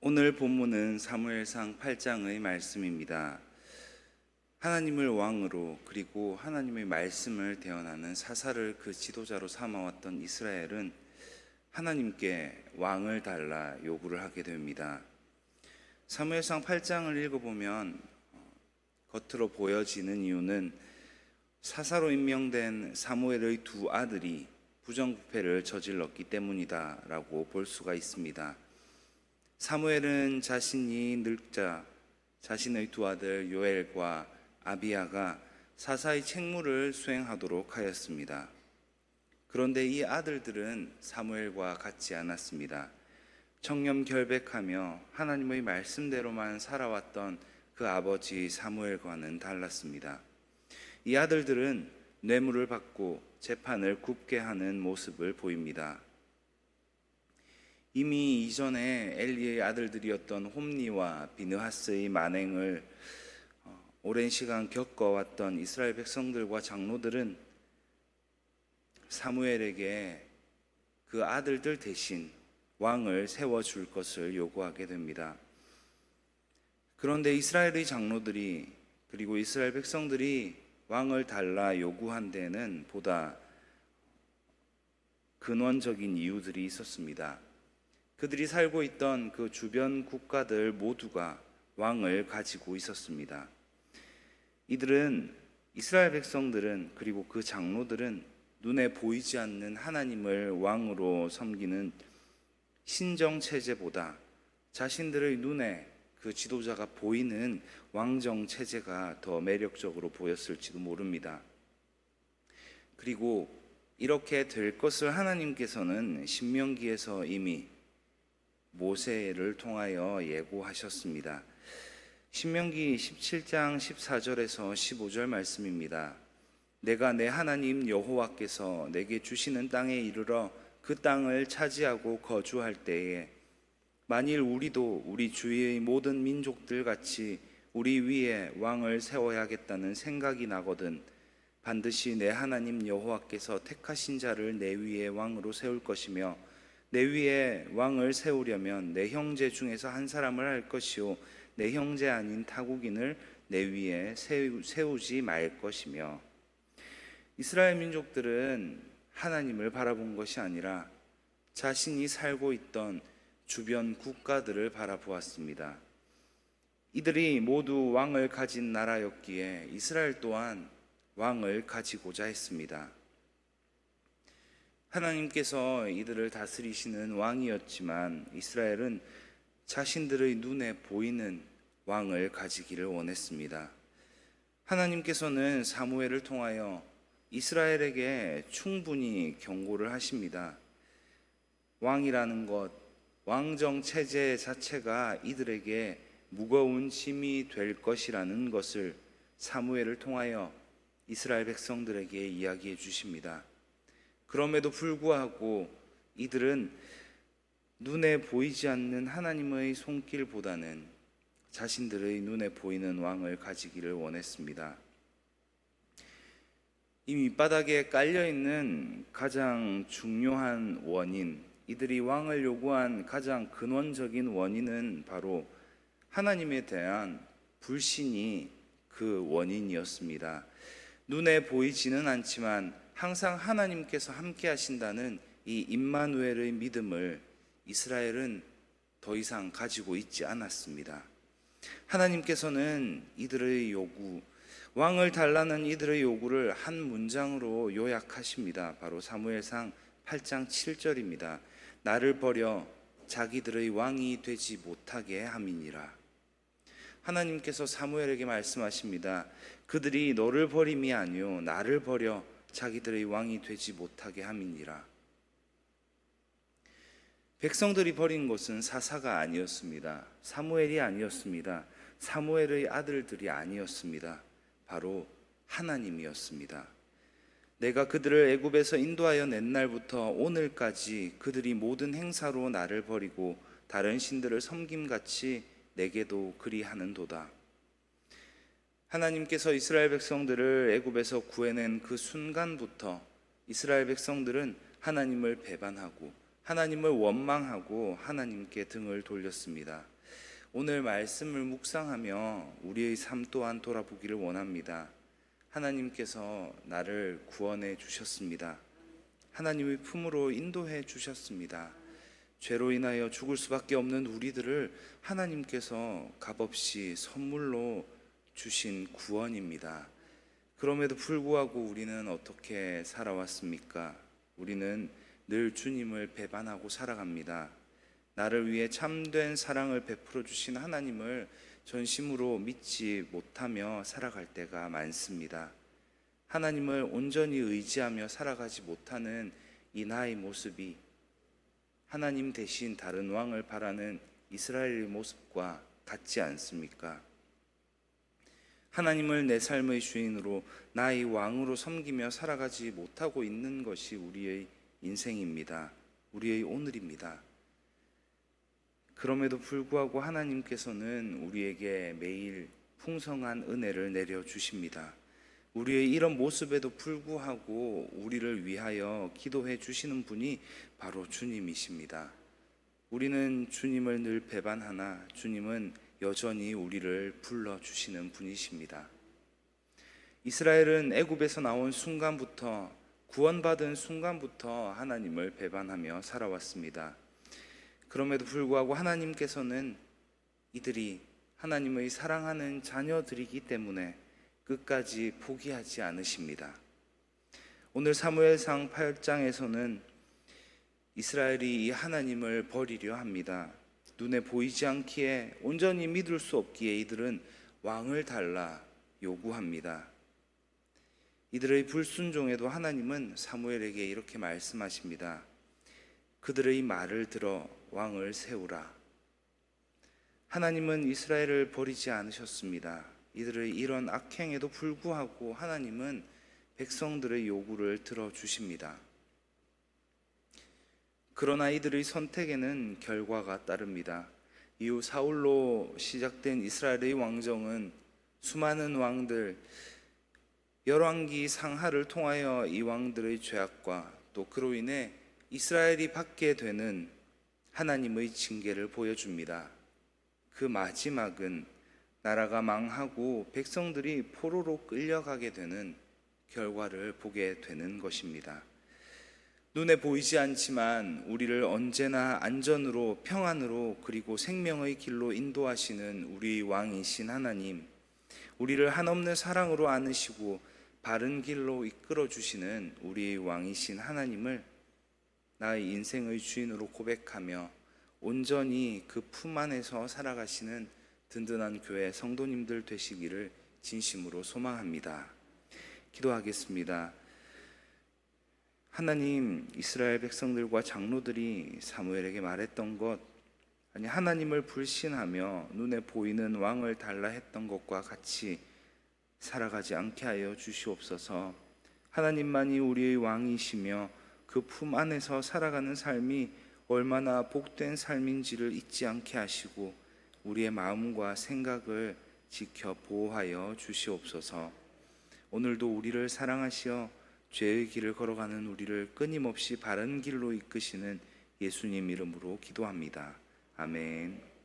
오늘 본문은 사무엘상 8장의 말씀입니다. 하나님을 왕으로 그리고 하나님의 말씀을 대언하는 사사를 그 지도자로 삼아왔던 이스라엘은 하나님께 왕을 달라 요구를 하게 됩니다. 사무엘상 8장을 읽어보면 겉으로 보여지는 이유는 사사로 임명된 사무엘의 두 아들이 부정부패를 저질렀기 때문이다 라고 볼 수가 있습니다. 사무엘은 자신이 늙자 자신의 두 아들 요엘과 아비야가 사사의 책무를 수행하도록 하였습니다. 그런데 이 아들들은 사무엘과 같지 않았습니다. 청렴결백하며 하나님의 말씀대로만 살아왔던 그 아버지 사무엘과는 달랐습니다. 이 아들들은 뇌물을 받고 재판을 굽게 하는 모습을 보입니다. 이미 이전에 엘리의 아들들이었던 홈니와 비느하스의 만행을 오랜 시간 겪어왔던 이스라엘 백성들과 장로들은 사무엘에게 그 아들들 대신 왕을 세워줄 것을 요구하게 됩니다. 그런데 이스라엘의 장로들이 그리고 이스라엘 백성들이 왕을 달라 요구한 데는 보다 근원적인 이유들이 있었습니다. 그들이 살고 있던 그 주변 국가들 모두가 왕을 가지고 있었습니다. 이스라엘 백성들은 그리고 그 장로들은 눈에 보이지 않는 하나님을 왕으로 섬기는 신정체제보다 자신들의 눈에 그 지도자가 보이는 왕정체제가 더 매력적으로 보였을지도 모릅니다. 그리고 이렇게 될 것을 하나님께서는 신명기에서 이미 모세를 통하여 예고하셨습니다. 신명기 17장 14절에서 15절 말씀입니다. 내가 내 하나님 여호와께서 내게 주시는 땅에 이르러 그 땅을 차지하고 거주할 때에 만일 우리도 우리 주위의 모든 민족들 같이 우리 위에 왕을 세워야겠다는 생각이 나거든 반드시 내 하나님 여호와께서 택하신 자를 내 위에 왕으로 세울 것이며 내 위에 왕을 세우려면 내 형제 중에서 한 사람을 할 것이요 내 형제 아닌 타국인을 내 위에 세우지 말 것이며. 이스라엘 민족들은 하나님을 바라본 것이 아니라 자신이 살고 있던 주변 국가들을 바라보았습니다. 이들이 모두 왕을 가진 나라였기에 이스라엘 또한 왕을 가지고자 했습니다. 하나님께서 이들을 다스리시는 왕이었지만 이스라엘은 자신들의 눈에 보이는 왕을 가지기를 원했습니다. 하나님께서는 사무엘을 통하여 이스라엘에게 충분히 경고를 하십니다. 왕이라는 것, 왕정 체제 자체가 이들에게 무거운 짐이 될 것이라는 것을 사무엘을 통하여 이스라엘 백성들에게 이야기해 주십니다. 그럼에도 불구하고 이들은 눈에 보이지 않는 하나님의 손길보다는 자신들의 눈에 보이는 왕을 가지기를 원했습니다. 이 밑바닥에 깔려있는 가장 중요한 원인, 이들이 왕을 요구한 가장 근원적인 원인은 바로 하나님에 대한 불신이 그 원인이었습니다. 눈에 보이지는 않지만 항상 하나님께서 함께 하신다는 이 임마누엘의 믿음을 이스라엘은 더 이상 가지고 있지 않았습니다. 하나님께서는 이들의 요구, 왕을 달라는 이들의 요구를 한 문장으로 요약하십니다. 바로 사무엘상 8장 7절입니다. 나를 버려 자기들의 왕이 되지 못하게 함이니라. 하나님께서 사무엘에게 말씀하십니다. 그들이 너를 버림이 아니요 나를 버려 자기들의 왕이 되지 못하게 함이니라. 백성들이 버린 것은 사사가 아니었습니다. 사무엘이 아니었습니다. 사무엘의 아들들이 아니었습니다. 바로 하나님이었습니다. 내가 그들을 애굽에서 인도하여 낸 날부터 오늘까지 그들이 모든 행사로 나를 버리고 다른 신들을 섬김같이 내게도 그리하는도다. 하나님께서 이스라엘 백성들을 애굽에서 구해낸 그 순간부터 이스라엘 백성들은 하나님을 배반하고 하나님을 원망하고 하나님께 등을 돌렸습니다. 오늘 말씀을 묵상하며 우리의 삶 또한 돌아보기를 원합니다. 하나님께서 나를 구원해 주셨습니다. 하나님의 품으로 인도해 주셨습니다. 죄로 인하여 죽을 수밖에 없는 우리들을 하나님께서 값없이 선물로 주신 구원입니다. 그럼에도 불구하고 우리는 어떻게 살아왔습니까? 우리는 늘 주님을 배반하고 살아갑니다. 나를 위해 참된 사랑을 베풀어 주신 하나님을 전심으로 믿지 못하며 살아갈 때가 많습니다. 하나님을 온전히 의지하며 살아가지 못하는 이 나의 모습이 하나님 대신 다른 왕을 바라는 이스라엘의 모습과 같지 않습니까? 하나님을 내 삶의 주인으로 나의 왕으로 섬기며 살아가지 못하고 있는 것이 우리의 인생입니다. 우리의 오늘입니다. 그럼에도 불구하고 하나님께서는 우리에게 매일 풍성한 은혜를 내려주십니다. 우리의 이런 모습에도 불구하고 우리를 위하여 기도해 주시는 분이 바로 주님이십니다. 우리는 주님을 늘 배반하나 주님은 여전히 우리를 불러주시는 분이십니다. 이스라엘은 애굽에서 나온 순간부터, 구원받은 순간부터 하나님을 배반하며 살아왔습니다. 그럼에도 불구하고 하나님께서는 이들이 하나님의 사랑하는 자녀들이기 때문에 끝까지 포기하지 않으십니다. 오늘 사무엘상 8장에서는 이스라엘이 이 하나님을 버리려 합니다. 눈에 보이지 않기에 온전히 믿을 수 없기에 이들은 왕을 달라 요구합니다. 이들의 불순종에도 하나님은 사무엘에게 이렇게 말씀하십니다. 그들의 말을 들어 왕을 세우라. 하나님은 이스라엘을 버리지 않으셨습니다. 이들의 이런 악행에도 불구하고 하나님은 백성들의 요구를 들어주십니다. 그러나 이들의 선택에는 결과가 따릅니다. 이후 사울로 시작된 이스라엘의 왕정은 수많은 왕들, 열왕기 상하를 통하여 이 왕들의 죄악과 또 그로 인해 이스라엘이 받게 되는 하나님의 징계를 보여줍니다. 그 마지막은 나라가 망하고 백성들이 포로로 끌려가게 되는 결과를 보게 되는 것입니다. 눈에 보이지 않지만 우리를 언제나 안전으로, 평안으로, 그리고 생명의 길로 인도하시는 우리 왕이신 하나님, 우리를 한없는 사랑으로 안으시고 바른 길로 이끌어 주시는 우리의 왕이신 하나님을 나의 인생의 주인으로 고백하며 온전히 그 품 안에서 살아가시는 든든한 교회 성도님들 되시기를 진심으로 소망합니다. 기도하겠습니다. 하나님, 이스라엘 백성들과 장로들이 사무엘에게 말했던 것, 아니 하나님을 불신하며 눈에 보이는 왕을 달라 했던 것과 같이 살아가지 않게 하여 주시옵소서. 하나님만이 우리의 왕이시며 그 품 안에서 살아가는 삶이 얼마나 복된 삶인지를 잊지 않게 하시고 우리의 마음과 생각을 지켜 보호하여 주시옵소서. 오늘도 우리를 사랑하시어 죄의 길을 걸어가는 우리를 끊임없이 바른 길로 이끄시는 예수님 이름으로 기도합니다. 아멘.